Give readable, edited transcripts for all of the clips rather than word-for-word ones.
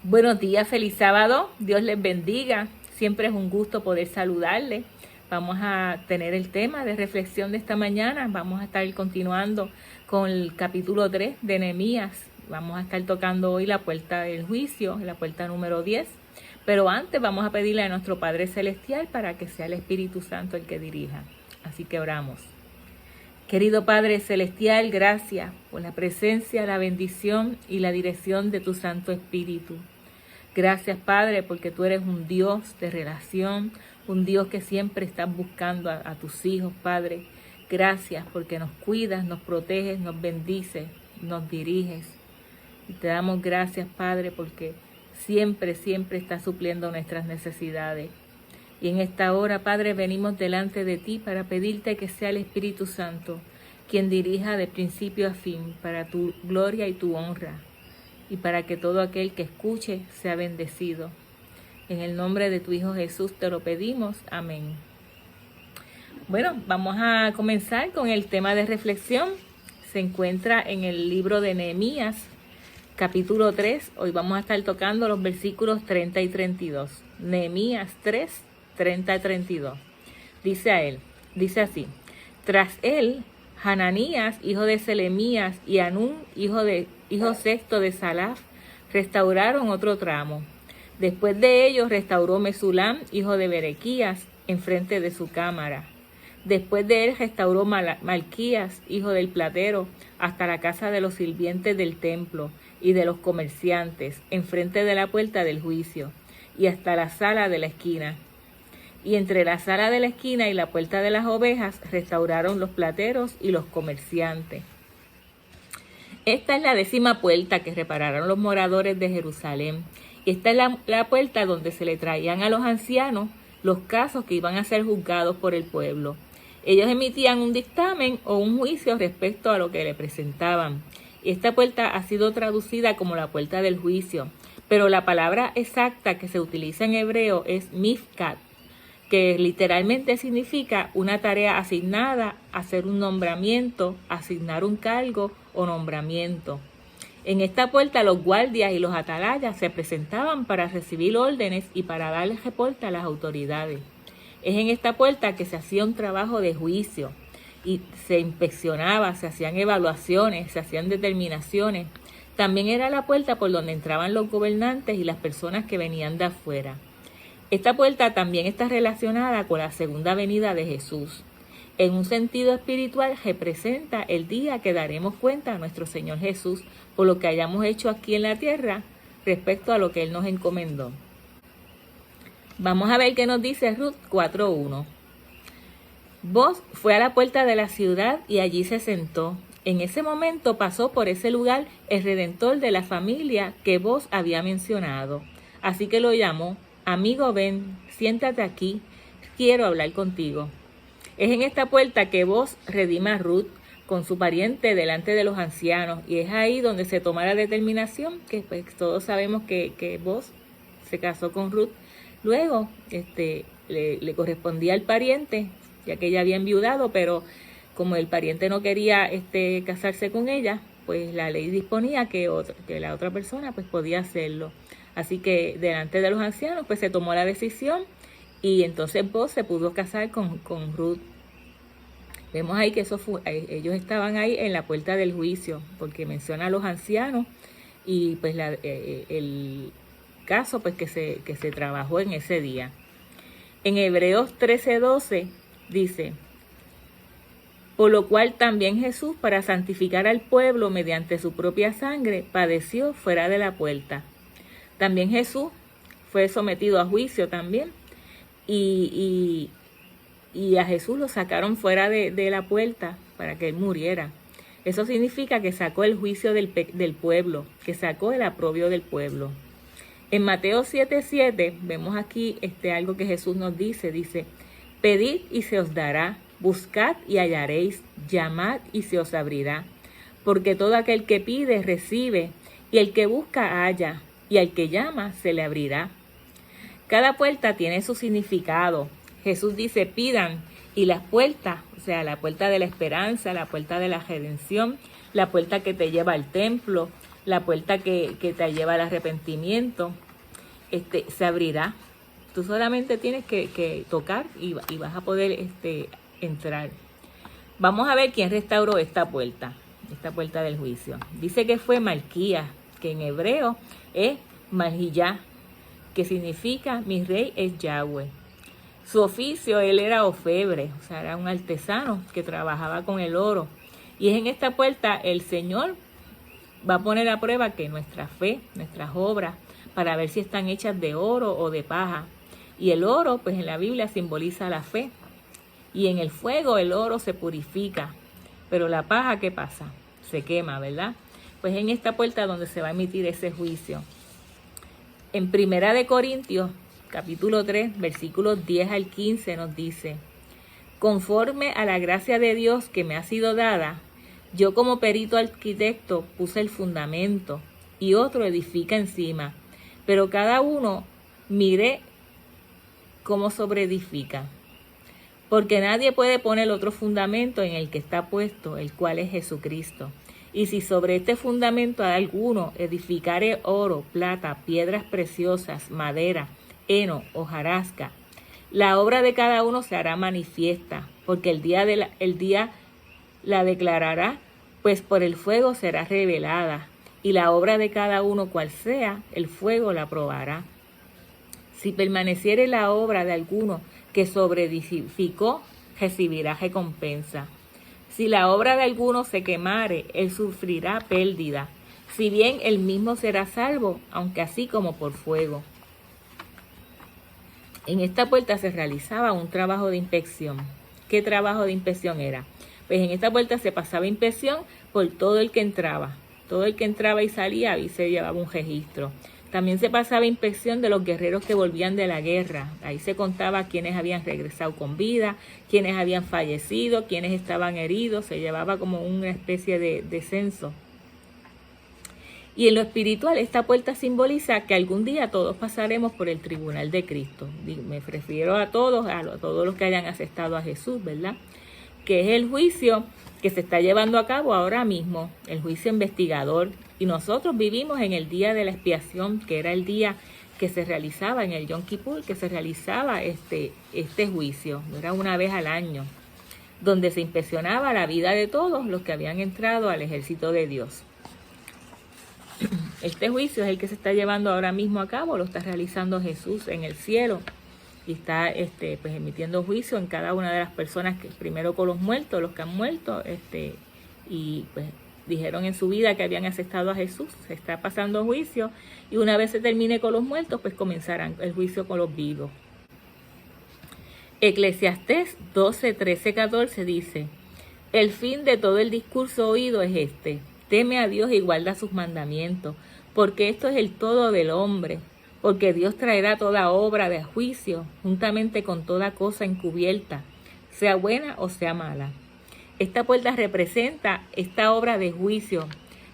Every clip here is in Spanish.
Buenos días, feliz sábado, Dios les bendiga. Siempre es un gusto poder saludarles. Vamos a tener el tema de reflexión de esta mañana. Vamos a estar continuando con el capítulo 3 de Nehemías. Vamos a estar tocando hoy la puerta del juicio, la puerta número 10. Pero antes vamos a pedirle a nuestro Padre Celestial para que sea el Espíritu Santo el que dirija. Así que oramos. Querido Padre Celestial, gracias por la presencia, la bendición y la dirección de tu Santo Espíritu. Gracias, Padre, porque tú eres un Dios de relación, un Dios que siempre estás buscando a tus hijos, Padre. Gracias porque nos cuidas, nos proteges, nos bendices, nos diriges. Y te damos gracias, Padre, porque siempre estás supliendo nuestras necesidades. Y en esta hora, Padre, venimos delante de ti para pedirte que sea el Espíritu Santo quien dirija de principio a fin para tu gloria y tu honra, y para que todo aquel que escuche sea bendecido. En el nombre de tu Hijo Jesús te lo pedimos. Amén. Bueno, vamos a comenzar con el tema de reflexión. Se encuentra en el libro de Nehemías, capítulo 3. Hoy vamos a estar tocando los versículos 30 y 32. Nehemías 3, 30 y 32. Dice así: tras él, Hananías, hijo de Selemías, y Anún, hijo sexto de Salaf, restauraron otro tramo. Después de ellos restauró Mesulam, hijo de Berequías, enfrente de su cámara. Después de él restauró Malquías, hijo del platero, hasta la casa de los sirvientes del templo y de los comerciantes, enfrente de la puerta del juicio, y hasta la sala de la esquina. Y entre la sala de la esquina y la puerta de las ovejas restauraron los plateros y los comerciantes. Esta es la 10ª puerta que repararon los moradores de Jerusalén. Y esta es la puerta donde se le traían a los ancianos los casos que iban a ser juzgados por el pueblo. Ellos emitían un dictamen o un juicio respecto a lo que le presentaban. Y esta puerta ha sido traducida como la puerta del juicio, pero la palabra exacta que se utiliza en hebreo es mifkat, que literalmente significa una tarea asignada, hacer un nombramiento, asignar un cargo o nombramiento. En esta puerta los guardias y los atalayas se presentaban para recibir órdenes y para darle reporte a las autoridades. Es en esta puerta que se hacía un trabajo de juicio y se inspeccionaba, se hacían evaluaciones, se hacían determinaciones. También era la puerta por donde entraban los gobernantes y las personas que venían de afuera. Esta puerta también está relacionada con la segunda venida de Jesús. En un sentido espiritual representa el día que daremos cuenta a nuestro Señor Jesús por lo que hayamos hecho aquí en la tierra respecto a lo que Él nos encomendó. Vamos a ver qué nos dice Ruth 4:1. Boaz fue a la puerta de la ciudad y allí se sentó. En ese momento pasó por ese lugar el redentor de la familia que Boaz había mencionado. Así que lo llamó: amigo, ven, siéntate aquí, quiero hablar contigo. Es en esta puerta que Boaz redime a Ruth con su pariente delante de los ancianos, y es ahí donde se toma la determinación, que pues todos sabemos que Boaz se casó con Ruth. Luego le correspondía al pariente, ya que ella había enviudado, pero como el pariente no quería casarse con ella, pues la ley disponía que la otra persona pues podía hacerlo. Así que delante de los ancianos pues se tomó la decisión y entonces Boaz se pudo casar con Ruth. Vemos ahí que ellos estaban ahí en la puerta del juicio, porque menciona a los ancianos y pues el caso pues que se trabajó en ese día. En Hebreos 13:12 dice: por lo cual también Jesús, para santificar al pueblo mediante su propia sangre, padeció fuera de la puerta. También Jesús fue sometido a juicio también y a Jesús lo sacaron fuera de la puerta para que él muriera. Eso significa que sacó el juicio del pueblo, que sacó el aprobio del pueblo. En Mateo 7:7 vemos aquí algo que Jesús nos dice: pedid y se os dará, buscad y hallaréis, llamad y se os abrirá. Porque todo aquel que pide recibe, y el que busca halla, y al que llama se le abrirá. Cada puerta tiene su significado. Jesús dice: pidan, y las puertas, o sea, la puerta de la esperanza, la puerta de la redención, la puerta que te lleva al templo, la puerta que te lleva al arrepentimiento, se abrirá. Tú solamente tienes que tocar y vas a poder entrar. Vamos a ver quién restauró esta puerta del juicio. Dice que fue Malquías, que en hebreo es Malhiyá, que significa mi rey es Yahweh. Su oficio, él era orfebre, o sea, era un artesano que trabajaba con el oro. Y es en esta puerta el Señor va a poner a prueba que nuestra fe, nuestras obras, para ver si están hechas de oro o de paja. Y el oro, pues en la Biblia simboliza la fe. Y en el fuego el oro se purifica. Pero la paja, ¿qué pasa? Se quema, ¿verdad? Pues en esta puerta donde se va a emitir ese juicio. En 1 Corintios, capítulo 3, versículos 10 al 15 nos dice: conforme a la gracia de Dios que me ha sido dada, yo como perito arquitecto puse el fundamento y otro edifica encima, pero cada uno mire cómo sobreedifica. Porque nadie puede poner otro fundamento en el que está puesto, el cual es Jesucristo. Y si sobre este fundamento hay alguno edificare oro, plata, piedras preciosas, madera, heno, hojarasca, la obra de cada uno se hará manifiesta, porque el día la declarará, pues por el fuego será revelada, y la obra de cada uno cual sea, el fuego la probará. Si permaneciere la obra de alguno que sobreedificó, recibirá recompensa. Si la obra de alguno se quemare, él sufrirá pérdida, si bien él mismo será salvo, aunque así como por fuego. En esta puerta se realizaba un trabajo de inspección. ¿Qué trabajo de inspección era? Pues en esta puerta se pasaba inspección por todo el que entraba. Todo el que entraba y salía y se llevaba un registro. También se pasaba inspección de los guerreros que volvían de la guerra. Ahí se contaba quiénes habían regresado con vida, quiénes habían fallecido, quiénes estaban heridos. Se llevaba como una especie de censo. Y en lo espiritual, esta puerta simboliza que algún día todos pasaremos por el tribunal de Cristo. Me refiero a todos los que hayan aceptado a Jesús, ¿verdad? Que es el juicio que se está llevando a cabo ahora mismo, el juicio investigador. Y nosotros vivimos en el día de la expiación, que era el día que se realizaba en el Yom Kippur, que se realizaba este juicio. Era una vez al año, donde se inspeccionaba la vida de todos los que habían entrado al ejército de Dios. Este juicio es el que se está llevando ahora mismo a cabo, lo está realizando Jesús en el cielo y está pues emitiendo juicio en cada una de las personas, que primero con los muertos, los que han muerto, y pues dijeron en su vida que habían aceptado a Jesús. Se está pasando juicio y una vez se termine con los muertos, pues comenzarán el juicio con los vivos. Eclesiastés 12, 13, 14 dice: el fin de todo el discurso oído es este: teme a Dios y guarda sus mandamientos, porque esto es el todo del hombre, porque Dios traerá toda obra de juicio, juntamente con toda cosa encubierta, sea buena o sea mala. Esta puerta representa esta obra de juicio,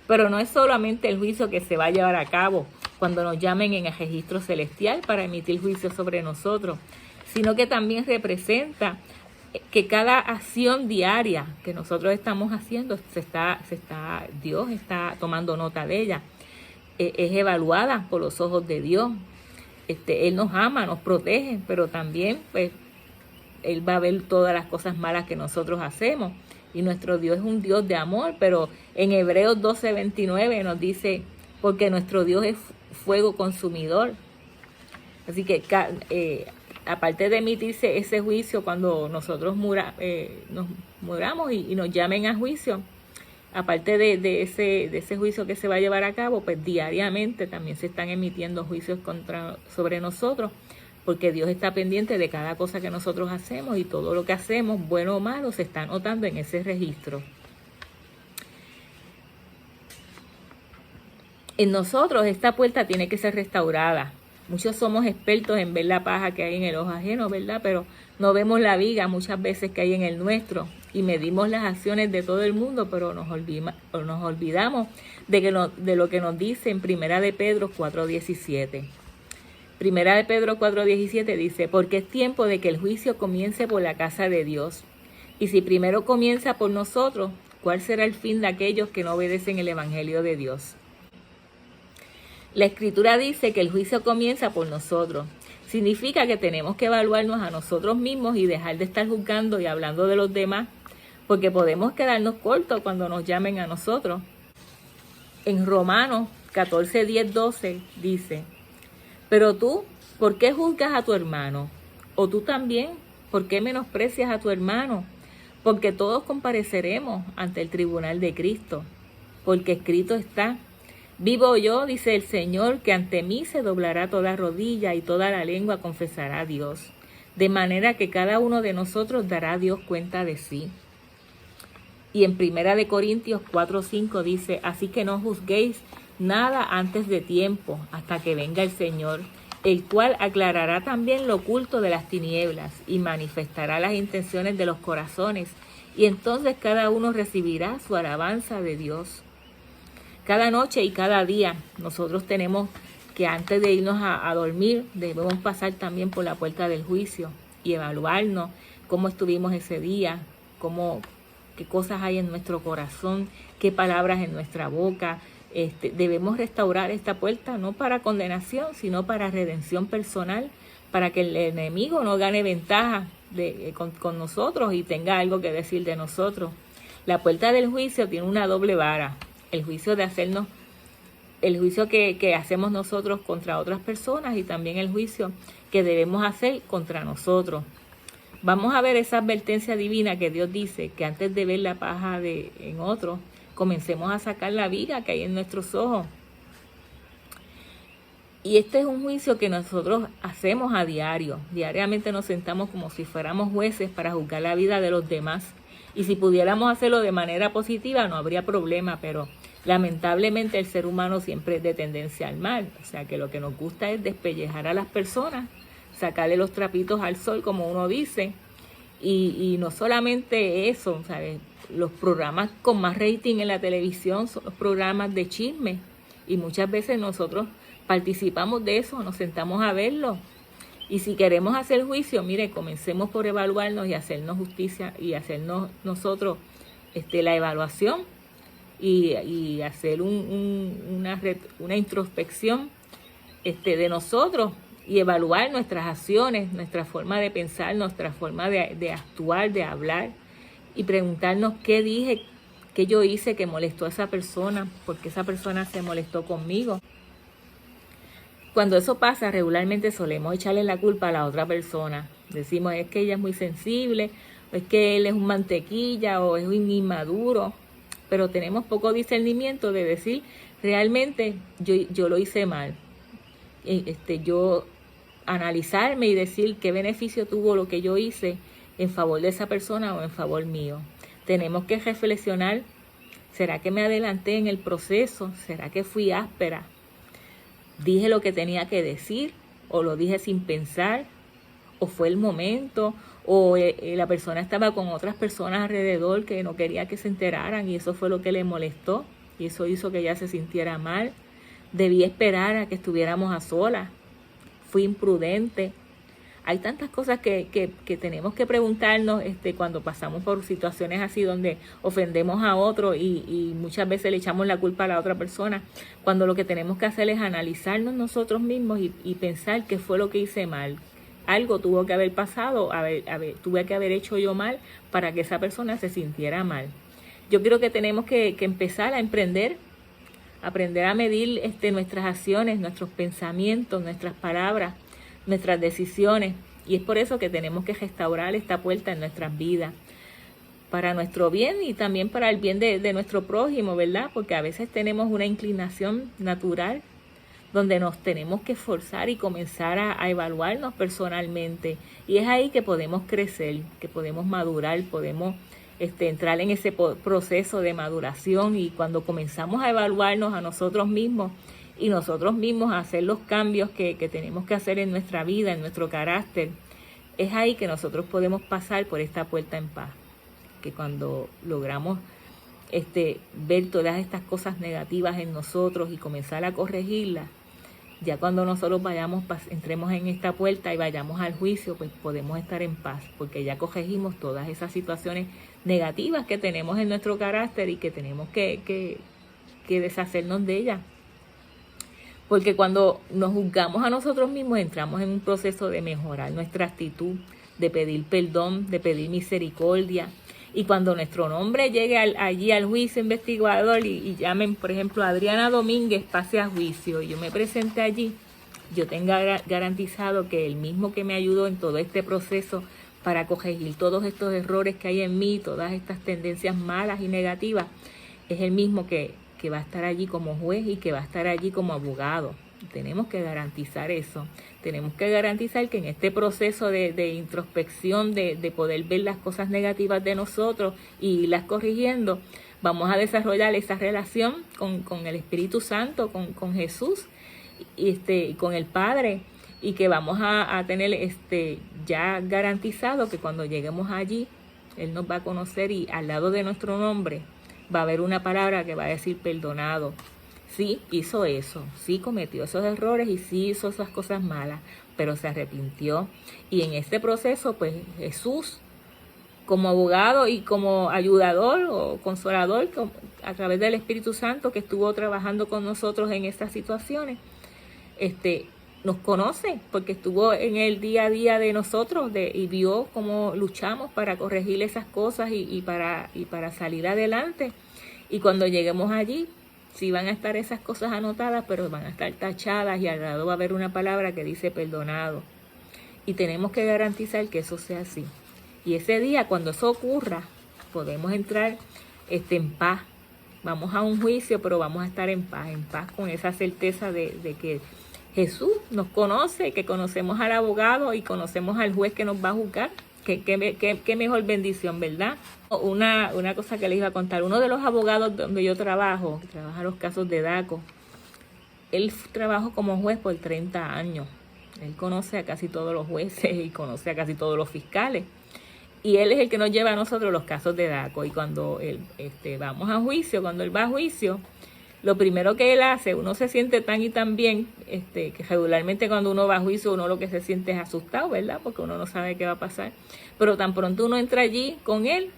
pero no es solamente el juicio que se va a llevar a cabo cuando nos llamen en el registro celestial para emitir juicio sobre nosotros, sino que también representa que cada acción diaria que nosotros estamos haciendo, Dios está tomando nota de ella, es evaluada por los ojos de Dios. Él nos ama, nos protege, pero también pues Él va a ver todas las cosas malas que nosotros hacemos. Y nuestro Dios es un Dios de amor, pero en Hebreos 12:29 nos dice: porque nuestro Dios es fuego consumidor. Así que aparte de emitirse ese juicio cuando nosotros nos muramos y nos llamen a juicio, aparte de ese juicio que se va a llevar a cabo, pues diariamente también se están emitiendo juicios sobre nosotros, porque Dios está pendiente de cada cosa que nosotros hacemos y todo lo que hacemos, bueno o malo, se está anotando en ese registro. En nosotros esta puerta tiene que ser restaurada. Muchos somos expertos en ver la paja que hay en el ojo ajeno, ¿verdad? Pero no vemos la viga muchas veces que hay en el nuestro y medimos las acciones de todo el mundo, pero nos olvidamos de lo que nos dice en 1 de Pedro 4:17. 1 de Pedro 4:17 dice: porque es tiempo de que el juicio comience por la casa de Dios. Y si primero comienza por nosotros, ¿cuál será el fin de aquellos que no obedecen el evangelio de Dios? La Escritura dice que el juicio comienza por nosotros. Significa que tenemos que evaluarnos a nosotros mismos y dejar de estar juzgando y hablando de los demás, porque podemos quedarnos cortos cuando nos llamen a nosotros. En Romanos 14, 10, 12 dice: pero tú, ¿por qué juzgas a tu hermano? O tú también, ¿por qué menosprecias a tu hermano? Porque todos compareceremos ante el tribunal de Cristo. Porque escrito está: vivo yo, dice el Señor, que ante mí se doblará toda rodilla y toda la lengua confesará a Dios. De manera que cada uno de nosotros dará a Dios cuenta de sí. Y en 1 Corintios 4:5 dice: así que no juzguéis nada antes de tiempo, hasta que venga el Señor, el cual aclarará también lo oculto de las tinieblas y manifestará las intenciones de los corazones, y entonces cada uno recibirá su alabanza de Dios. Cada noche y cada día nosotros tenemos que, antes de irnos a dormir, debemos pasar también por la puerta del juicio y evaluarnos cómo estuvimos ese día, qué cosas hay en nuestro corazón, qué palabras en nuestra boca. Debemos restaurar esta puerta no para condenación, sino para redención personal, para que el enemigo no gane ventaja con nosotros y tenga algo que decir de nosotros. La puerta del juicio tiene una doble vara: el juicio que hacemos nosotros contra otras personas, y también el juicio que debemos hacer contra nosotros. Vamos a ver esa advertencia divina que Dios dice que antes de ver la paja en otro, comencemos a sacar la viga que hay en nuestros ojos. Y este es un juicio que nosotros hacemos a diario. Diariamente nos sentamos como si fuéramos jueces para juzgar la vida de los demás. Y si pudiéramos hacerlo de manera positiva no habría problema, pero lamentablemente el ser humano siempre es de tendencia al mal. O sea que lo que nos gusta es despellejar a las personas, sacarle los trapitos al sol, como uno dice. Y no solamente eso, ¿sabes? Los programas con más rating en la televisión son los programas de chisme, y muchas veces nosotros participamos de eso, nos sentamos a verlo. Y si queremos hacer juicio, mire, comencemos por evaluarnos y hacernos justicia y hacernos nosotros la evaluación y hacer una introspección de nosotros y evaluar nuestras acciones, nuestra forma de pensar, nuestra forma de actuar, de hablar, y preguntarnos qué dije, qué yo hice que molestó a esa persona, por qué esa persona se molestó conmigo. Cuando eso pasa, regularmente solemos echarle la culpa a la otra persona. Decimos: es que ella es muy sensible, o es que él es un mantequilla, o es un inmaduro. Pero tenemos poco discernimiento de decir: realmente yo lo hice mal. Yo analizarme y decir qué beneficio tuvo lo que yo hice en favor de esa persona o en favor mío. Tenemos que reflexionar: ¿será que me adelanté en el proceso? ¿Será que fui áspera? ¿Dije lo que tenía que decir? ¿O lo dije sin pensar? ¿O fue el momento? ¿O la persona estaba con otras personas alrededor que no quería que se enteraran y eso fue lo que le molestó y eso hizo que ella se sintiera mal? ¿Debí esperar a que estuviéramos a solas? ¿Fui imprudente? Hay tantas cosas que tenemos que preguntarnos cuando pasamos por situaciones así donde ofendemos a otro y muchas veces le echamos la culpa a la otra persona, cuando lo que tenemos que hacer es analizarnos nosotros mismos y pensar qué fue lo que hice mal. Algo tuvo que haber pasado, tuve que haber hecho yo mal para que esa persona se sintiera mal. Yo creo que tenemos que empezar a aprender a medir nuestras acciones, nuestros pensamientos, nuestras palabras, nuestras decisiones, y es por eso que tenemos que restaurar esta puerta en nuestras vidas, para nuestro bien y también para el bien de nuestro prójimo, ¿verdad? Porque a veces tenemos una inclinación natural donde nos tenemos que esforzar y comenzar a evaluarnos personalmente, y es ahí que podemos crecer, que podemos madurar, podemos entrar en ese proceso de maduración, y cuando comenzamos a evaluarnos a nosotros mismos y nosotros mismos a hacer los cambios que tenemos que hacer en nuestra vida, en nuestro carácter, es ahí que nosotros podemos pasar por esta puerta en paz. Que cuando logramos ver todas estas cosas negativas en nosotros y comenzar a corregirlas, ya cuando nosotros entremos en esta puerta y vayamos al juicio, pues podemos estar en paz, porque ya corregimos todas esas situaciones negativas que tenemos en nuestro carácter y que tenemos que deshacernos de ellas. Porque cuando nos juzgamos a nosotros mismos, entramos en un proceso de mejorar nuestra actitud, de pedir perdón, de pedir misericordia. Y cuando nuestro nombre llegue allí al juicio investigador y llamen, por ejemplo, a Adriana Domínguez, pase a juicio, y yo me presente allí, yo tenga garantizado que el mismo que me ayudó en todo este proceso para corregir todos estos errores que hay en mí, todas estas tendencias malas y negativas, es el mismo que va a estar allí como juez y que va a estar allí como abogado. Tenemos que garantizar eso. Tenemos que garantizar que en este proceso de introspección, de poder ver las cosas negativas de nosotros y irlas corrigiendo, vamos a desarrollar esa relación con el Espíritu Santo, con Jesús y con el Padre, y que vamos a tener ya garantizado que cuando lleguemos allí, Él nos va a conocer y al lado de nuestro nombre va a haber una palabra que va a decir perdonado. Sí, hizo eso, sí cometió esos errores y sí hizo esas cosas malas, pero se arrepintió. Y en este proceso, pues Jesús, como abogado y como ayudador o consolador, a través del Espíritu Santo que estuvo trabajando con nosotros en estas situaciones, nos conoce porque estuvo en el día a día de nosotros y vio cómo luchamos para corregir esas cosas y para salir adelante. Y cuando lleguemos allí, sí van a estar esas cosas anotadas, pero van a estar tachadas y al lado va a haber una palabra que dice perdonado. Y tenemos que garantizar que eso sea así. Y ese día, cuando eso ocurra, podemos entrar en paz. Vamos a un juicio, pero vamos a estar en paz con esa certeza de que Jesús nos conoce, que conocemos al abogado y conocemos al juez que nos va a juzgar. Qué mejor bendición, ¿verdad? Una cosa que les iba a contar. Uno de los abogados donde yo trabajo, que trabaja los casos de DACO, él trabajó como juez por 30 años. Él conoce a casi todos los jueces y conoce a casi todos los fiscales. Y él es el que nos lleva a nosotros los casos de DACO. Y cuando vamos a juicio, cuando él va a juicio, lo primero que él hace, uno se siente tan y tan bien, que regularmente cuando uno va a juicio, uno lo que se siente es asustado, ¿verdad? Porque uno no sabe qué va a pasar. Pero tan pronto uno entra allí con él,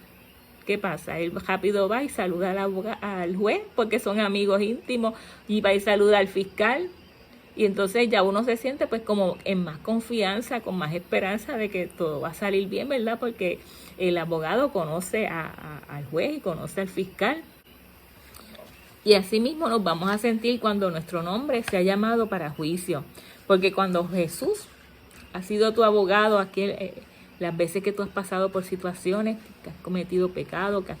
¿qué pasa? Él rápido va y saluda al juez, porque son amigos íntimos, y va y saluda al fiscal. Y entonces ya uno se siente pues como en más confianza, con más esperanza de que todo va a salir bien, ¿verdad? Porque el abogado conoce al juez y conoce al fiscal. Y así mismo nos vamos a sentir cuando nuestro nombre sea llamado para juicio. Porque cuando Jesús ha sido tu abogado, las veces que tú has pasado por situaciones, que has cometido pecado, que has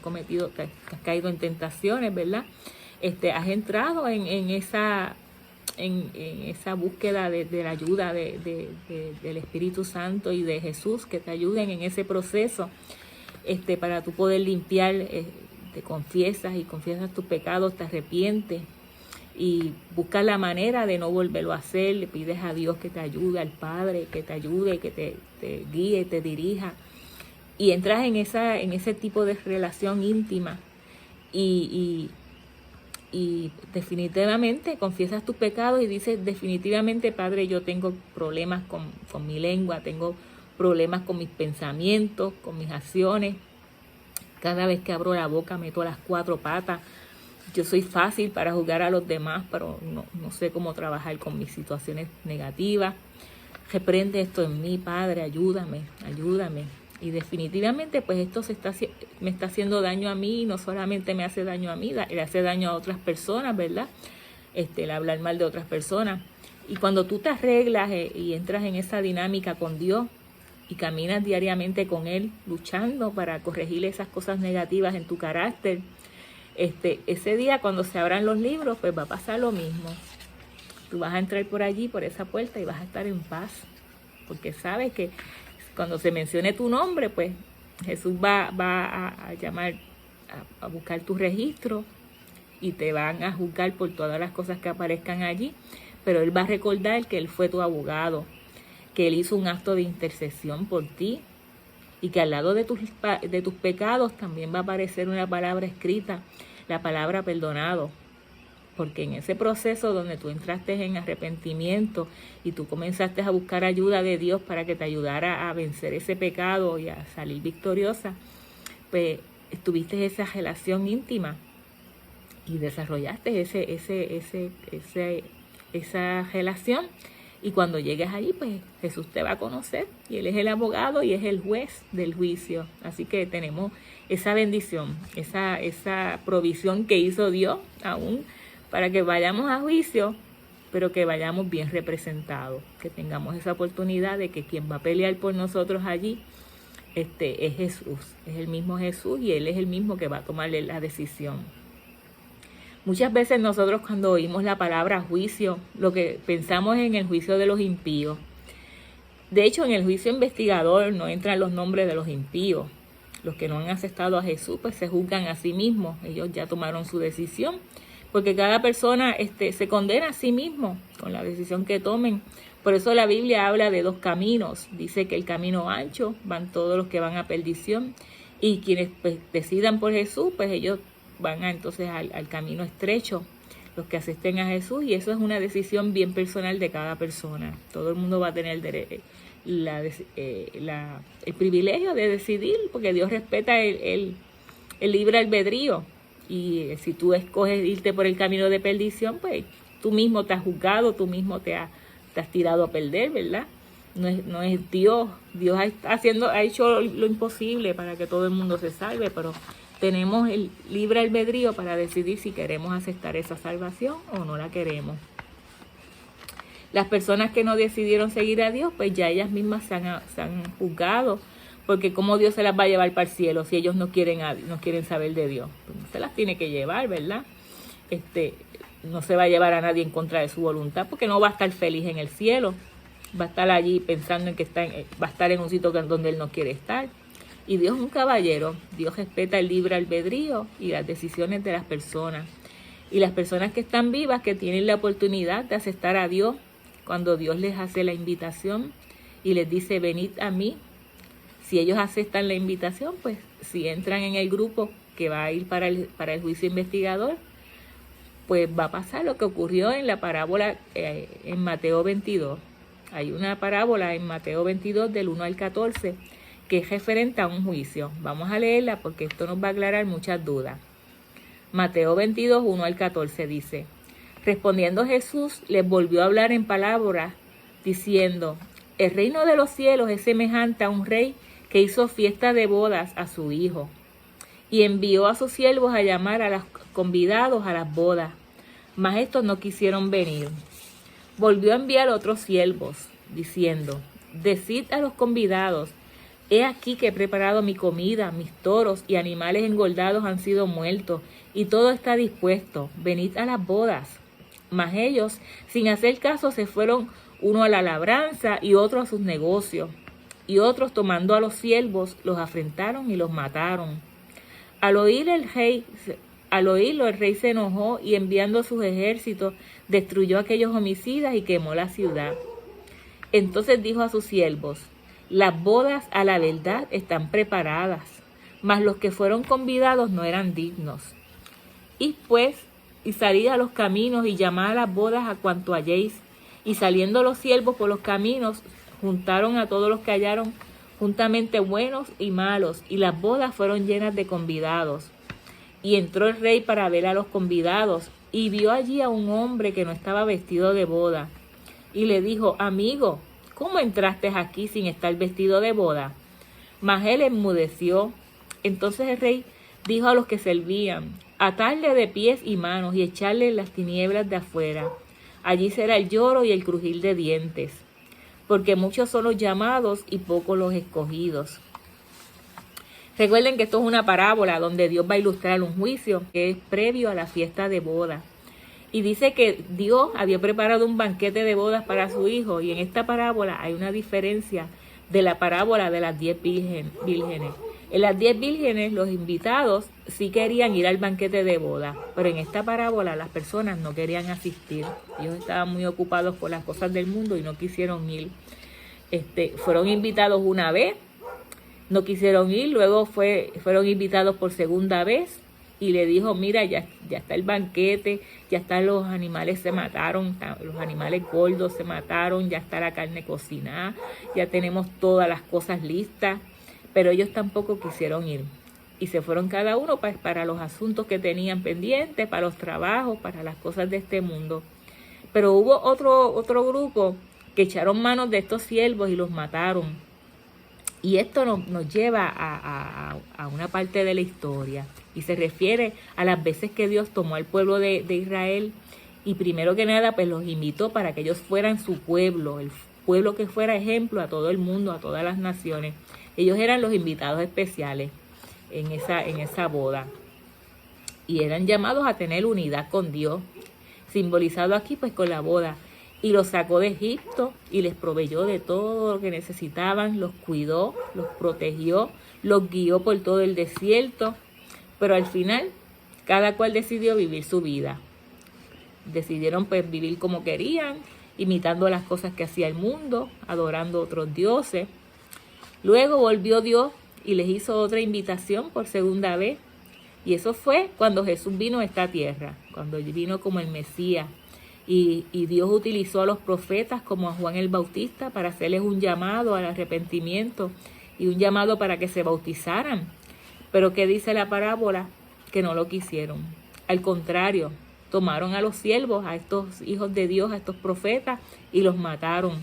caído en tentaciones, ¿verdad? Has entrado en esa búsqueda de la ayuda del Espíritu Santo y de Jesús, que te ayuden en ese proceso, para tú poder limpiar. Te confiesas tus pecados, te arrepientes y buscas la manera de no volverlo a hacer. Le pides a Dios que te ayude, al Padre que te ayude, que te guíe, te dirija, y entras en ese tipo de relación íntima y definitivamente confiesas tus pecados y dices definitivamente: Padre, yo tengo problemas con mi lengua, tengo problemas con mis pensamientos, con mis acciones. Cada vez que abro la boca meto las 4 patas. Yo soy fácil para juzgar a los demás, pero no sé cómo trabajar con mis situaciones negativas. Reprende esto en mí, Padre, ayúdame. Y definitivamente pues esto me está haciendo daño a mí, y no solamente me hace daño a mí, le hace daño a otras personas, ¿verdad? El hablar mal de otras personas. Y cuando tú te arreglas y entras en esa dinámica con Dios, y caminas diariamente con Él, luchando para corregir esas cosas negativas en tu carácter, ese día cuando se abran los libros, pues va a pasar lo mismo. Tú vas a entrar por allí, por esa puerta, y vas a estar en paz, porque sabes que cuando se mencione tu nombre, pues Jesús va a llamar, a buscar tu registro, y te van a juzgar por todas las cosas que aparezcan allí, pero Él va a recordar que Él fue tu abogado, que Él hizo un acto de intercesión por ti, y que al lado de tus pecados también va a aparecer una palabra escrita, la palabra perdonado. Porque en ese proceso donde tú entraste en arrepentimiento y tú comenzaste a buscar ayuda de Dios para que te ayudara a vencer ese pecado y a salir victoriosa, pues tuviste esa relación íntima y desarrollaste esa relación. Y cuando llegues allí, pues Jesús te va a conocer y Él es el abogado y es el juez del juicio. Así que tenemos esa bendición, esa provisión que hizo Dios aún para que vayamos a juicio, pero que vayamos bien representados, que tengamos esa oportunidad de que quien va a pelear por nosotros allí es Jesús, es el mismo Jesús y Él es el mismo que va a tomarle la decisión. Muchas veces nosotros cuando oímos la palabra juicio, lo que pensamos es en el juicio de los impíos. De hecho, en el juicio investigador no entran los nombres de los impíos. Los que no han aceptado a Jesús, pues se juzgan a sí mismos. Ellos ya tomaron su decisión, porque cada persona se condena a sí mismo con la decisión que tomen. Por eso la Biblia habla de 2 caminos. Dice que el camino ancho van todos los que van a perdición, y quienes pues decidan por Jesús, pues ellos van entonces al camino estrecho, los que acepten a Jesús, y eso es una decisión bien personal de cada persona. Todo el mundo va a tener el privilegio de decidir, porque Dios respeta el libre albedrío, y si tú escoges irte por el camino de perdición, pues tú mismo te has juzgado, tú mismo te has tirado a perder, ¿verdad? No es Dios. Dios ha hecho lo imposible para que todo el mundo se salve, pero tenemos el libre albedrío para decidir si queremos aceptar esa salvación o no la queremos. Las personas que no decidieron seguir a Dios, pues ya ellas mismas se han juzgado, porque cómo Dios se las va a llevar para el cielo si ellos no quieren saber de Dios. Pues no se las tiene que llevar, ¿verdad? No se va a llevar a nadie en contra de su voluntad, porque no va a estar feliz en el cielo. Va a estar allí pensando en que va a estar en un sitio donde Él no quiere estar. Y Dios es un caballero. Dios respeta el libre albedrío y las decisiones de las personas. Y las personas que están vivas, que tienen la oportunidad de aceptar a Dios, cuando Dios les hace la invitación y les dice, venid a mí. Si ellos aceptan la invitación, pues si entran en el grupo que va a ir para el juicio investigador, pues va a pasar lo que ocurrió en la parábola en Mateo 22. Hay una parábola en Mateo 22 del 1 al 14 que es referente a un juicio. Vamos a leerla porque esto nos va a aclarar muchas dudas. Mateo 22, 1 al 14 dice, respondiendo Jesús les volvió a hablar en palabras, diciendo, el reino de los cielos es semejante a un rey que hizo fiesta de bodas a su hijo, y envió a sus siervos a llamar a los convidados a las bodas, mas estos no quisieron venir. Volvió a enviar otros siervos, diciendo, decid a los convidados, he aquí que he preparado mi comida, mis toros y animales engordados han sido muertos, y todo está dispuesto, venid a las bodas. Mas ellos, sin hacer caso, se fueron uno a la labranza y otro a sus negocios, y otros tomando a los siervos, los afrentaron y los mataron. Al oírlo el rey se enojó y enviando sus ejércitos, destruyó a aquellos homicidas y quemó la ciudad. Entonces dijo a sus siervos, las bodas a la verdad están preparadas, mas los que fueron convidados no eran dignos. Y salid a los caminos y llamad a las bodas a cuanto halléis. Y saliendo los siervos por los caminos, juntaron a todos los que hallaron juntamente buenos y malos, y las bodas fueron llenas de convidados. Y entró el rey para ver a los convidados, y vio allí a un hombre que no estaba vestido de boda. Y le dijo, amigo, ¿cómo entraste aquí sin estar vestido de boda? Mas él enmudeció. Entonces el rey dijo a los que servían, atadle de pies y manos y echarle en las tinieblas de afuera. Allí será el lloro y el crujir de dientes, porque muchos son los llamados y pocos los escogidos. Recuerden que esto es una parábola donde Dios va a ilustrar un juicio que es previo a la fiesta de boda. Y dice que Dios había preparado un banquete de bodas para su hijo, y en esta parábola hay una diferencia de la parábola de las 10 vírgenes. En las 10 vírgenes los invitados sí querían ir al banquete de boda, pero en esta parábola las personas no querían asistir. Ellos estaban muy ocupados por las cosas del mundo y no quisieron ir. Fueron invitados una vez, no quisieron ir, luego fueron invitados por segunda vez y le dijo, mira, ya está el banquete, ya están los animales, se mataron, los animales gordos se mataron, ya está la carne cocinada, ya tenemos todas las cosas listas, pero ellos tampoco quisieron ir. Y se fueron cada uno para los asuntos que tenían pendientes, para los trabajos, para las cosas de este mundo. Pero hubo otro grupo que echaron manos de estos siervos y los mataron. Y esto nos lleva a una parte de la historia. Y se refiere a las veces que Dios tomó al pueblo de Israel y primero que nada pues los invitó para que ellos fueran su pueblo, el pueblo que fuera ejemplo a todo el mundo, a todas las naciones. Ellos eran los invitados especiales en esa boda. Y eran llamados a tener unidad con Dios, simbolizado aquí pues con la boda. Y los sacó de Egipto y les proveyó de todo lo que necesitaban, los cuidó, los protegió, los guió por todo el desierto. Pero al final, cada cual decidió vivir su vida. Decidieron pues vivir como querían, imitando las cosas que hacía el mundo, adorando a otros dioses. Luego volvió Dios y les hizo otra invitación por segunda vez. Y eso fue cuando Jesús vino a esta tierra, cuando vino como el Mesías. Y Dios utilizó a los profetas como a Juan el Bautista para hacerles un llamado al arrepentimiento y un llamado para que se bautizaran. Pero ¿qué dice la parábola? Que no lo quisieron. Al contrario, tomaron a los siervos, a estos hijos de Dios, a estos profetas, y los mataron.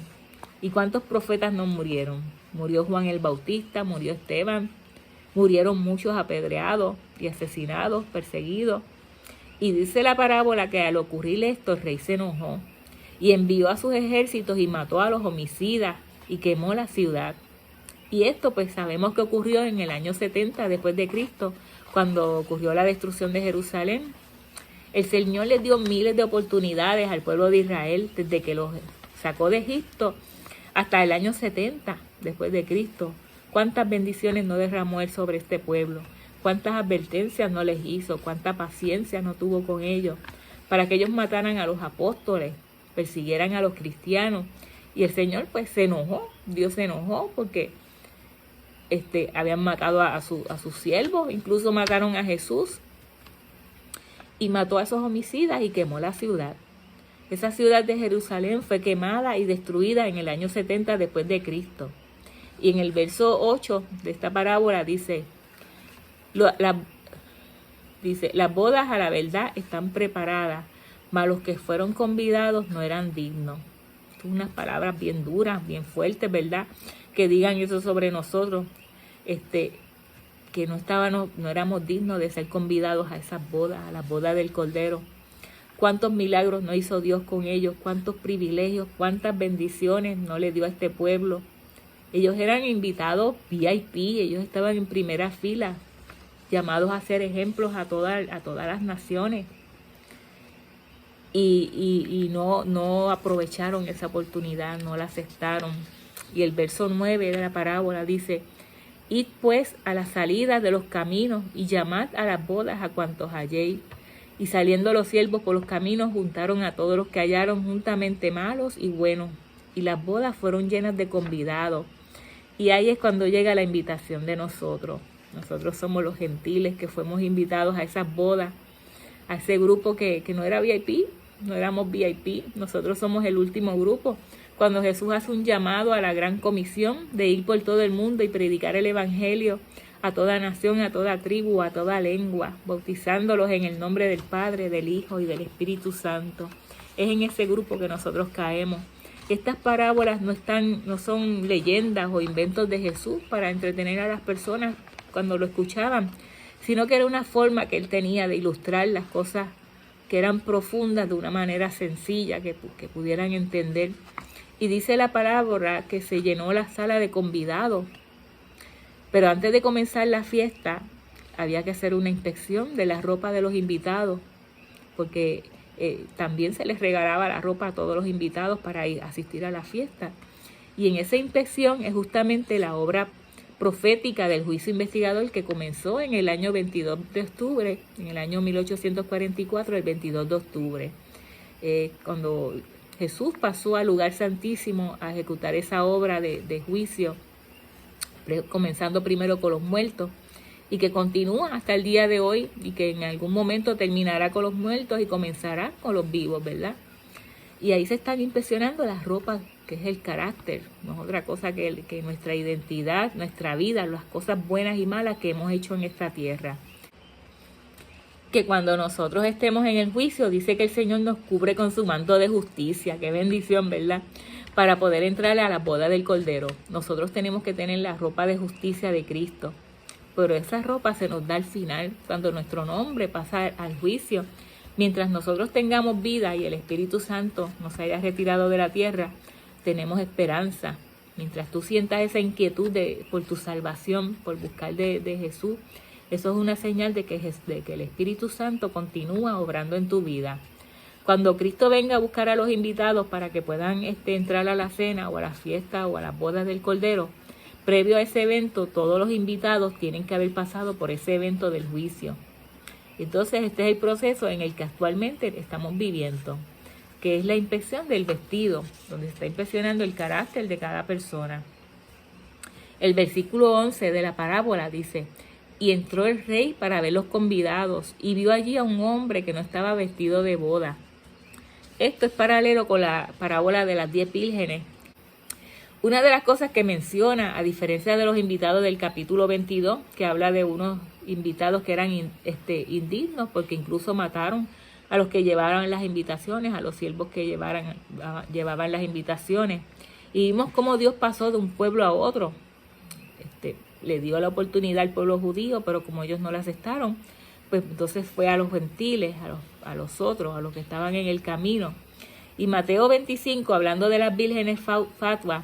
¿Y cuántos profetas no murieron? Murió Juan el Bautista, murió Esteban, murieron muchos apedreados y asesinados, perseguidos. Y dice la parábola que al ocurrir esto el rey se enojó y envió a sus ejércitos y mató a los homicidas y quemó la ciudad. Y esto pues sabemos que ocurrió en el año 70 después de Cristo, cuando ocurrió la destrucción de Jerusalén. El Señor les dio miles de oportunidades al pueblo de Israel desde que los sacó de Egipto hasta el año 70 después de Cristo. ¿Cuántas bendiciones no derramó Él sobre este pueblo? ¿Cuántas advertencias no les hizo? ¿Cuánta paciencia no tuvo con ellos? Para que ellos mataran a los apóstoles, persiguieran a los cristianos. Y el Señor pues se enojó, Dios se enojó porque habían matado a sus siervos, incluso mataron a Jesús. Y mató a esos homicidas y quemó la ciudad. Esa ciudad de Jerusalén fue quemada y destruida en el año 70 después de Cristo. Y en el verso 8 de esta parábola dice, las bodas a la verdad están preparadas, mas los que fueron convidados no eran dignos. Son unas palabras bien duras, bien fuertes, ¿verdad? Que digan eso sobre nosotros, que no éramos dignos de ser convidados a esas bodas, a las bodas del Cordero. Cuántos milagros no hizo Dios con ellos, cuántos privilegios, cuántas bendiciones no le dio a este pueblo. Ellos eran invitados VIP, ellos estaban en primera fila, llamados a ser ejemplos a todas las naciones. Y no aprovecharon esa oportunidad, no la aceptaron. Y el verso 9 de la parábola dice, id pues a la salida de los caminos y llamad a las bodas a cuantos halléis. Y saliendo los siervos por los caminos juntaron a todos los que hallaron juntamente malos y buenos. Y las bodas fueron llenas de convidados. Y ahí es cuando llega la invitación de nosotros. Nosotros somos los gentiles que fuimos invitados a esas bodas, a ese grupo que no era VIP, no éramos VIP. Nosotros somos el último grupo. Cuando Jesús hace un llamado a la gran comisión de ir por todo el mundo y predicar el evangelio a toda nación, a toda tribu, a toda lengua, bautizándolos en el nombre del Padre, del Hijo y del Espíritu Santo. Es en ese grupo que nosotros caemos. Estas parábolas no son leyendas o inventos de Jesús para entretener a las personas cuando lo escuchaban, sino que era una forma que Él tenía de ilustrar las cosas que eran profundas de una manera sencilla, que pudieran entender. Y dice la parábola que se llenó la sala de convidados. Pero antes de comenzar la fiesta, había que hacer una inspección de la ropa de los invitados, porque también se les regalaba la ropa a todos los invitados para asistir a la fiesta. Y en esa inspección es justamente la obra profética del juicio investigador que comenzó en el año 22 de octubre, en el año 1844, el 22 de octubre, cuando Jesús pasó al lugar santísimo a ejecutar esa obra de juicio, comenzando primero con los muertos, y que continúa hasta el día de hoy, y que en algún momento terminará con los muertos y comenzará con los vivos, ¿verdad? Y ahí se están inspeccionando las ropas, que es el carácter, no es otra cosa que nuestra identidad, nuestra vida, las cosas buenas y malas que hemos hecho en esta tierra. que cuando nosotros estemos en el juicio, dice que el Señor nos cubre con su manto de justicia. Qué bendición, ¿verdad? Para poder entrar a la boda del Cordero. Nosotros tenemos que tener la ropa de justicia de Cristo. Pero esa ropa se nos da al final, cuando nuestro nombre pasa al juicio. Mientras nosotros tengamos vida y el Espíritu Santo nos haya retirado de la tierra, tenemos esperanza. Mientras tú sientas esa inquietud por tu salvación, por buscar de Jesús, eso es una señal de que el Espíritu Santo continúa obrando en tu vida. Cuando Cristo venga a buscar a los invitados para que puedan entrar a la cena o a la fiesta o a las bodas del Cordero, previo a ese evento, todos los invitados tienen que haber pasado por ese evento del juicio. Entonces este es el proceso en el que actualmente estamos viviendo, que es la inspección del vestido, donde se está inspeccionando el carácter de cada persona. El versículo 11 de la parábola dice: y entró el rey para ver los convidados, y vio allí a un hombre que no estaba vestido de boda. Esto es paralelo con la parábola de las 10 vírgenes. Una de las cosas que menciona, a diferencia de los invitados del capítulo 22, que habla de unos invitados que eran indignos, porque incluso mataron a los que llevaban las invitaciones, a los siervos que llevaban las invitaciones. Y vimos cómo Dios pasó de un pueblo a otro. Le dio la oportunidad al pueblo judío, pero como ellos no la aceptaron, pues entonces fue a los gentiles, a los otros, a los que estaban en el camino. Y Mateo 25, hablando de las vírgenes fatuas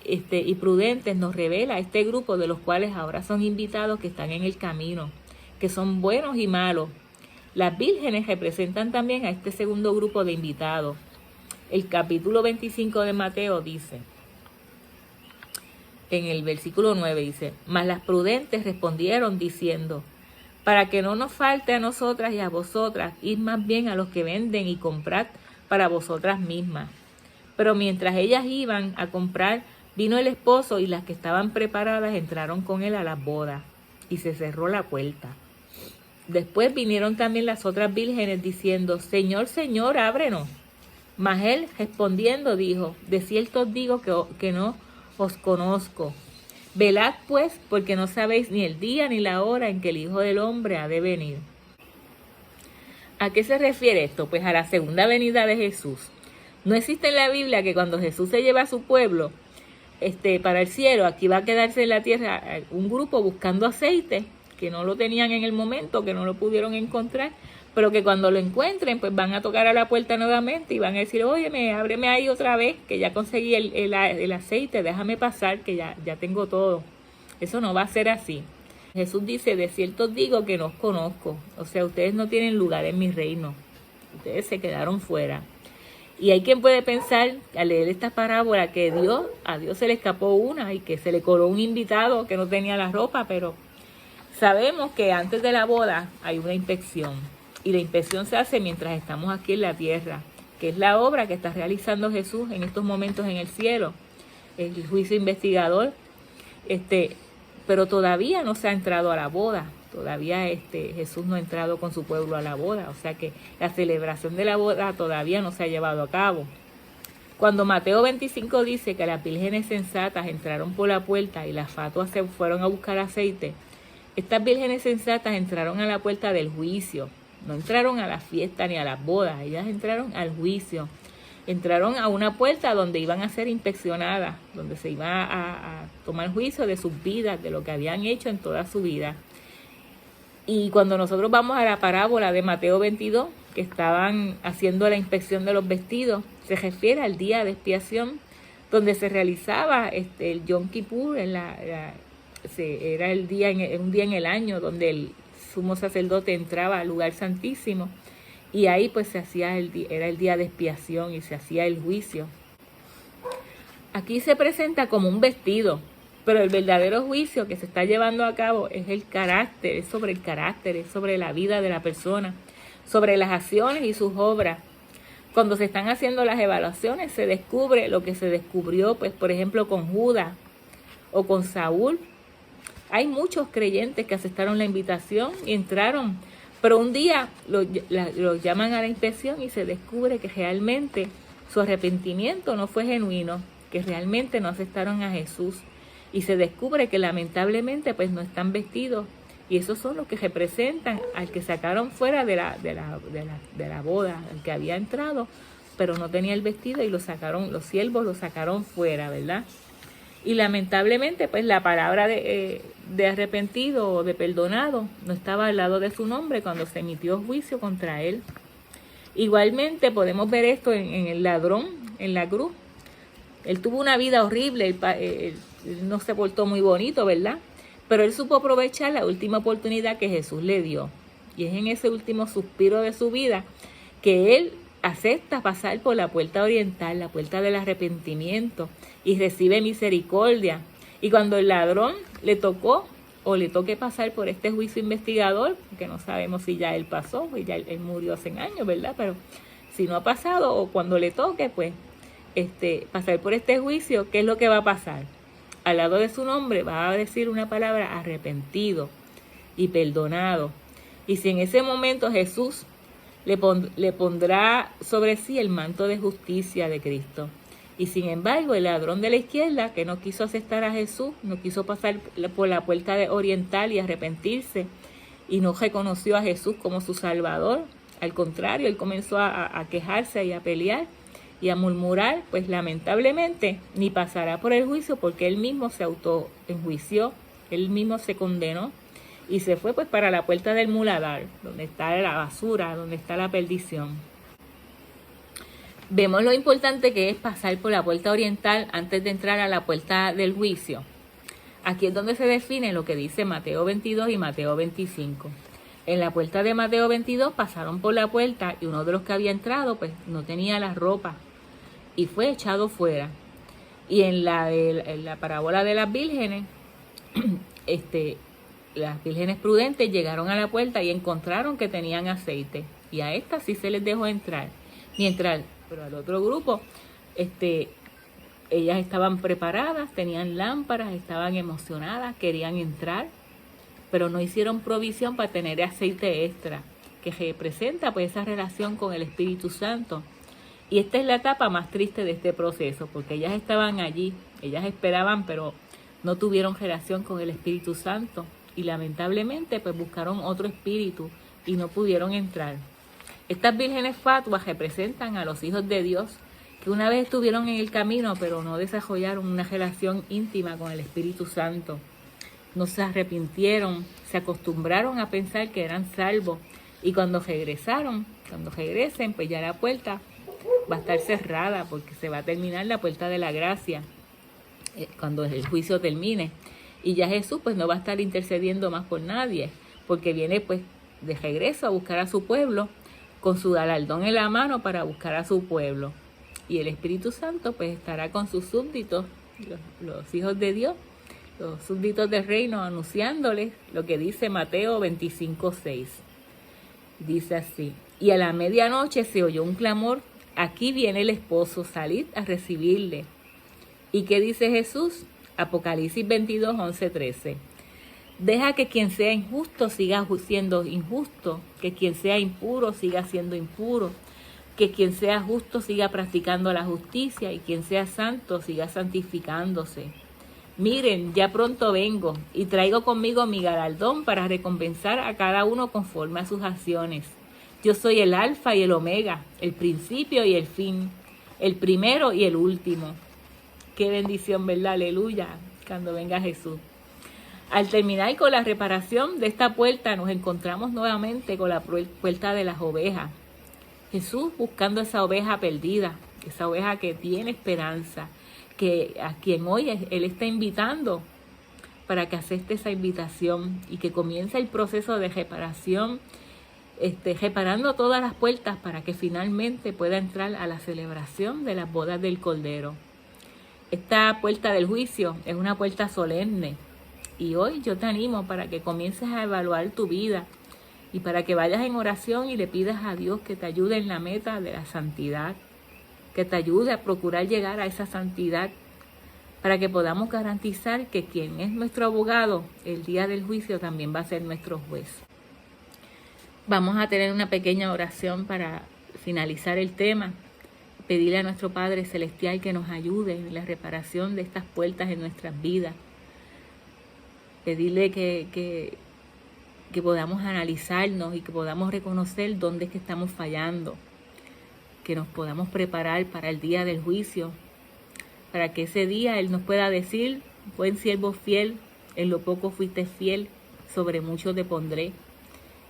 y prudentes, nos revela este grupo de los cuales ahora son invitados que están en el camino, que son buenos y malos. Las vírgenes representan también a este segundo grupo de invitados. El capítulo 25 de Mateo dice, en el versículo 9 dice: mas las prudentes respondieron diciendo: para que no nos falte a nosotras y a vosotras, id más bien a los que venden y comprad para vosotras mismas. Pero mientras ellas iban a comprar, vino el esposo, y las que estaban preparadas entraron con él a la boda, y se cerró la puerta. Después vinieron también las otras vírgenes diciendo: Señor, Señor, ábrenos. Mas él respondiendo dijo: de cierto os digo que no os conozco. Velad pues, porque no sabéis ni el día ni la hora en que el Hijo del Hombre ha de venir. ¿A qué se refiere esto? Pues a la segunda venida de Jesús. No existe en la Biblia que cuando Jesús se lleva a su pueblo para el cielo, aquí va a quedarse en la tierra un grupo buscando aceite, que no lo tenían en el momento, que no lo pudieron encontrar, pero que cuando lo encuentren, pues van a tocar a la puerta nuevamente y van a decir: óyeme, ábreme ahí otra vez, que ya conseguí el aceite, déjame pasar, que ya tengo todo. Eso no va a ser así. Jesús dice: de cierto os digo que no os conozco. O sea, ustedes no tienen lugar en mi reino. Ustedes se quedaron fuera. Y hay quien puede pensar, al leer esta parábola, que a Dios se le escapó una y que se le coló un invitado que no tenía la ropa, pero sabemos que antes de la boda hay una inspección. Y la inspección se hace mientras estamos aquí en la tierra, que es la obra que está realizando Jesús en estos momentos en el cielo, el juicio investigador, pero todavía no se ha entrado a la boda, todavía Jesús no ha entrado con su pueblo a la boda, o sea que la celebración de la boda todavía no se ha llevado a cabo. Cuando Mateo 25 dice que las vírgenes sensatas entraron por la puerta y las fatuas se fueron a buscar aceite, estas vírgenes sensatas entraron a la puerta del juicio. No entraron a la fiesta ni a las bodas, ellas entraron al juicio. Entraron a una puerta donde iban a ser inspeccionadas, donde se iba a tomar juicio de sus vidas, de lo que habían hecho en toda su vida. Y cuando nosotros vamos a la parábola de Mateo 22, que estaban haciendo la inspección de los vestidos, se refiere al día de expiación, donde se realizaba el Yom Kippur, era un día en el año donde el sumo sacerdote entraba al lugar santísimo, y ahí pues era el día de expiación y se hacía el juicio. Aquí se presenta como un vestido, pero el verdadero juicio que se está llevando a cabo es el carácter, es sobre la vida de la persona, sobre las acciones y sus obras. Cuando se están haciendo las evaluaciones se descubre lo que se descubrió, pues por ejemplo con Judas o con Saúl. Hay muchos creyentes que aceptaron la invitación y entraron, pero un día los llaman a la inspección y se descubre que realmente su arrepentimiento no fue genuino, que realmente no aceptaron a Jesús, y se descubre que lamentablemente pues no están vestidos Y esos son los que representan al que sacaron fuera de la boda, al que había entrado, pero no tenía el vestido y lo sacaron, los siervos lo sacaron fuera, ¿verdad? Y lamentablemente, pues la palabra de arrepentido o de perdonado no estaba al lado de su nombre cuando se emitió juicio contra él. Igualmente podemos ver esto en el ladrón, en la cruz. Él tuvo una vida horrible, él no se portó muy bonito, ¿verdad? Pero él supo aprovechar la última oportunidad que Jesús le dio. Y es en ese último suspiro de su vida que él acepta pasar por la puerta oriental, la puerta del arrepentimiento, y recibe misericordia. Y cuando el ladrón le tocó o le toque pasar por este juicio investigador, que no sabemos si ya él pasó, pues ya él murió hace años, ¿verdad? Pero si no ha pasado o cuando le toque, pues pasar por este juicio, ¿qué es lo que va a pasar? Al lado de su nombre va a decir una palabra: arrepentido y perdonado. Y si en ese momento Jesús le pondrá sobre sí el manto de justicia de Cristo. Y sin embargo, el ladrón de la izquierda, que no quiso aceptar a Jesús, no quiso pasar por la puerta oriental y arrepentirse, y no reconoció a Jesús como su Salvador, al contrario, él comenzó a quejarse y a pelear y a murmurar, pues lamentablemente ni pasará por el juicio, porque él mismo se autoenjuició, él mismo se condenó y se fue pues para la puerta del muladar, donde está la basura, donde está la perdición. Vemos lo importante que es pasar por la puerta oriental antes de entrar a la puerta del juicio. Aquí es donde se define lo que dice Mateo 22 y Mateo 25. En la puerta de Mateo 22 pasaron por la puerta y uno de los que había entrado pues no tenía la ropa y fue echado fuera. Y en la parábola de las vírgenes, las vírgenes prudentes llegaron a la puerta y encontraron que tenían aceite. Y a estas sí se les dejó entrar. Pero al otro grupo, ellas estaban preparadas, tenían lámparas, estaban emocionadas, querían entrar, pero no hicieron provisión para tener aceite extra, que representa pues esa relación con el Espíritu Santo. Y esta es la etapa más triste de este proceso, porque ellas estaban allí, ellas esperaban, pero no tuvieron relación con el Espíritu Santo. Y lamentablemente pues buscaron otro espíritu y no pudieron entrar. Estas vírgenes fatuas representan a los hijos de Dios que una vez estuvieron en el camino, pero no desarrollaron una relación íntima con el Espíritu Santo. No se arrepintieron, se acostumbraron a pensar que eran salvos. Y cuando regresen, pues ya la puerta va a estar cerrada, porque se va a terminar la puerta de la gracia cuando el juicio termine. Y ya Jesús pues no va a estar intercediendo más por nadie, porque viene pues de regreso a buscar a su pueblo, con su galardón en la mano para buscar a su pueblo. Y el Espíritu Santo pues estará con sus súbditos, los hijos de Dios, los súbditos del reino, anunciándoles lo que dice Mateo 25:6. Dice así: y a la medianoche se oyó un clamor: aquí viene el esposo, salid a recibirle. ¿Y qué dice Jesús? Apocalipsis 22:11-13. Deja que quien sea injusto siga siendo injusto, que quien sea impuro siga siendo impuro, que quien sea justo siga practicando la justicia y quien sea santo siga santificándose. Miren, ya pronto vengo y traigo conmigo mi galardón para recompensar a cada uno conforme a sus acciones. Yo soy el alfa y el omega, el principio y el fin, el primero y el último. Qué bendición, ¿verdad? Aleluya, cuando venga Jesús. Al terminar con la reparación de esta puerta, nos encontramos nuevamente con la puerta de las ovejas. Jesús buscando esa oveja perdida, esa oveja que tiene esperanza, que a quien hoy Él está invitando para que acepte esa invitación y que comience el proceso de reparación, reparando todas las puertas para que finalmente pueda entrar a la celebración de las bodas del Cordero. Esta puerta del juicio es una puerta solemne y hoy yo te animo para que comiences a evaluar tu vida y para que vayas en oración y le pidas a Dios que te ayude en la meta de la santidad, que te ayude a procurar llegar a esa santidad para que podamos garantizar que quien es nuestro abogado el día del juicio también va a ser nuestro juez. Vamos a tener una pequeña oración para finalizar el tema. Pedirle a nuestro Padre Celestial que nos ayude en la reparación de estas puertas en nuestras vidas. Pedirle que que podamos analizarnos y que podamos reconocer dónde es que estamos fallando, que nos podamos preparar para el día del juicio, para que ese día Él nos pueda decir: buen siervo fiel, en lo poco fuiste fiel, sobre mucho te pondré,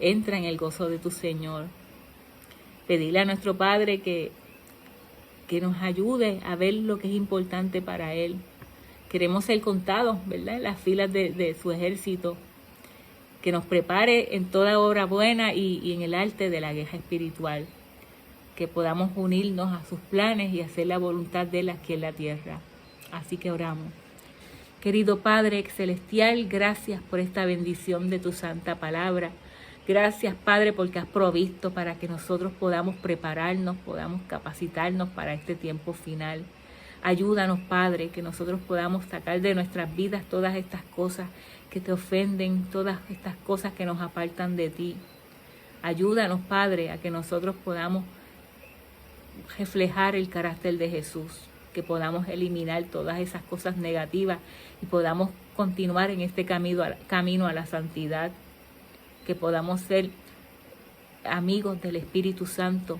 entra en el gozo de tu Señor. Pedirle a nuestro Padre que nos ayude a ver lo que es importante para Él. Queremos ser contados, ¿verdad?, en las filas de su ejército, que nos prepare en toda obra buena y en el arte de la guerra espiritual, que podamos unirnos a sus planes y hacer la voluntad de Él aquí en la tierra. Así que oramos. Querido Padre celestial, gracias por esta bendición de tu santa palabra. Gracias, Padre, porque has provisto para que nosotros podamos prepararnos, podamos capacitarnos para este tiempo final. Ayúdanos, Padre, que nosotros podamos sacar de nuestras vidas todas estas cosas que te ofenden, todas estas cosas que nos apartan de ti. Ayúdanos, Padre, a que nosotros podamos reflejar el carácter de Jesús, que podamos eliminar todas esas cosas negativas y podamos continuar en este camino a la santidad, que podamos ser amigos del Espíritu Santo,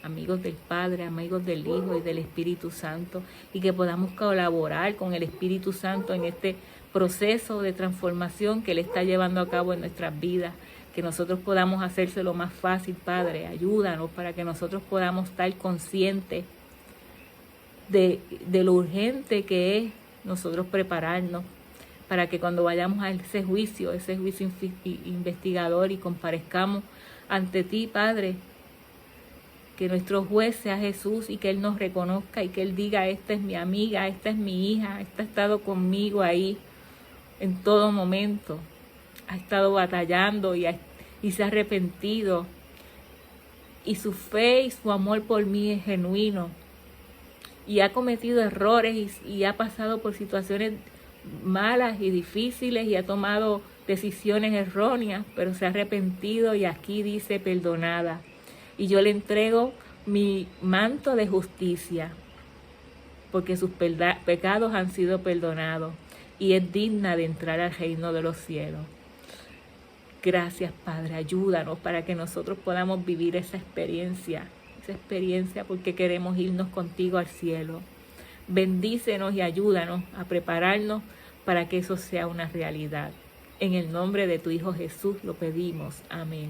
amigos del Padre, amigos del Hijo y del Espíritu Santo, y que podamos colaborar con el Espíritu Santo en este proceso de transformación que Él está llevando a cabo en nuestras vidas, que nosotros podamos hacérselo más fácil, Padre. Ayúdanos para que nosotros podamos estar conscientes de lo urgente que es nosotros prepararnos, para que cuando vayamos a ese juicio investigador y comparezcamos ante ti, Padre, que nuestro juez sea Jesús y que Él nos reconozca y que Él diga: esta es mi amiga, esta es mi hija, esta ha estado conmigo ahí en todo momento, ha estado batallando y se ha arrepentido, y su fe y su amor por mí es genuino, y ha cometido errores y ha pasado por situaciones malas y difíciles y ha tomado decisiones erróneas, pero se ha arrepentido y aquí dice: perdonada. Y yo le entrego mi manto de justicia, porque sus pecados han sido perdonados y es digna de entrar al reino de los cielos. Gracias, Padre, ayúdanos para que nosotros podamos vivir esa experiencia porque queremos irnos contigo al cielo. Bendícenos y ayúdanos a prepararnos para que eso sea una realidad. En el nombre de tu Hijo Jesús lo pedimos. Amén.